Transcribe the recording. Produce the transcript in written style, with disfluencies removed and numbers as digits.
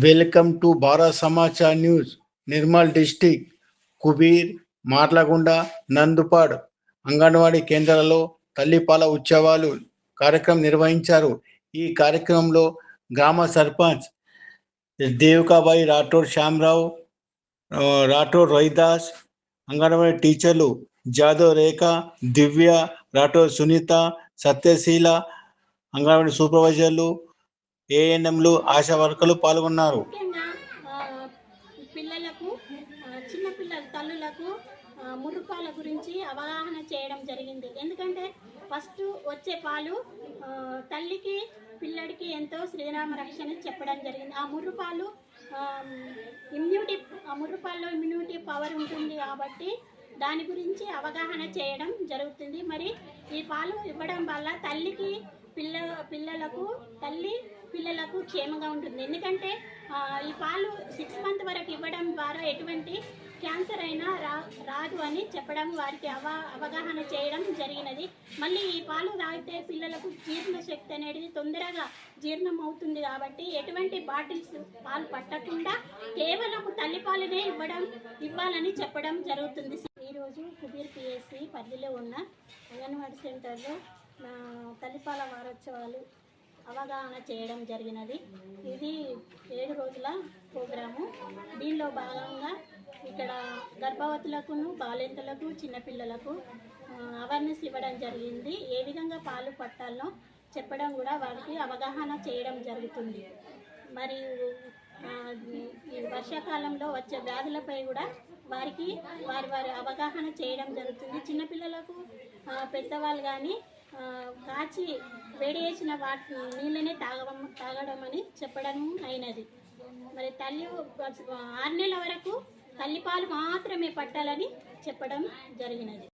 Welcome to Bharat Samachar news. Nirmal district Kubeer, Marlagunda, Nandupad anganwadi కేంద్రాలలో తల్లిపాల ఉత్సవాలు కార్యక్రమం నిర్వహించారు. ఈ కార్యక్రమంలో గ్రామ సర్పంచ్ దేవకాబాయి రాఠోడ్ శ్యామరావు, రాఠోడ్ రవిదాస్, అంగన్వాడీ టీచర్లు జాదవ్ రేఖ, దివ్య, రాఠోడ్ సునీత, సత్యశీల, అంగన్వాడీ సూపర్వైజర్లు, ఏఎన్ఎంలు, ఆశా వర్కర్లు పాల్గొన్నారు. ముఖ్యంగా పిల్లలకు చిన్నపిల్లల తల్లులకు ముర్రుపాల గురించి అవగాహన చేయడం జరిగింది. ఎందుకంటే ఫస్ట్ వచ్చే పాలు తల్లికి పిల్లడికి ఎంతో శ్రీరామ రక్షణ చెప్పడం జరిగింది. ఆ ముర్రుపాలు ముర్రుపాల్లో ఇమ్యూనిటీ పవర్ ఉంటుంది కాబట్టి దాని గురించి అవగాహన చేయడం జరుగుతుంది. మరి ఈ పాలు ఇవ్వడం వల్ల తల్లికి పిల్లలకు క్షేమంగా ఉంటుంది. ఎందుకంటే ఈ పాలు 6 months వరకు ఇవ్వడం ద్వారా ఎటువంటి క్యాన్సర్ అయినా రాదు అని చెప్పడం, వారికి అవగాహన చేయడం జరిగినది. మళ్ళీ ఈ పాలు తాగితే పిల్లలకు జీర్ణశక్తి అనేది తొందరగా జీర్ణం అవుతుంది కాబట్టి ఎటువంటి బాటిల్స్ పాలు పట్టకుండా కేవలం తల్లిపాలనే ఇవ్వాలని చెప్పడం జరుగుతుంది. ఈరోజు కుబీర్ పిఎస్సి పరిధిలో ఉన్న అంగన్వాడీ సెంటర్లో తల్లిపాల వారోత్సవాలు అవగాహన చేయడం జరిగినది. ఇది 7 రోజుల ప్రోగ్రాము. దీనిలో భాగంగా ఇక్కడ గర్భవతులకు, బాలింతలకు, చిన్నపిల్లలకు అవేర్నెస్ ఇవ్వడం జరిగింది. ఏ విధంగా పాలు పట్టాలనో చెప్పడం కూడా వారికి అవగాహన చేయడం జరుగుతుంది. మరియు ఈ వర్షాకాలంలో వచ్చే వ్యాధులపై కూడా వారికి వారి అవగాహన చేయడం జరుగుతుంది. చిన్నపిల్లలకు, పెద్దవాళ్ళు కానీ కాచి వేడి చేసిన నీళ్ళనే తాగడం అని చెప్పడం అయినది. మరి 6 నెలల వరకు తల్లిపాలు మాత్రమే పట్టాలని చెప్పడం జరిగినది.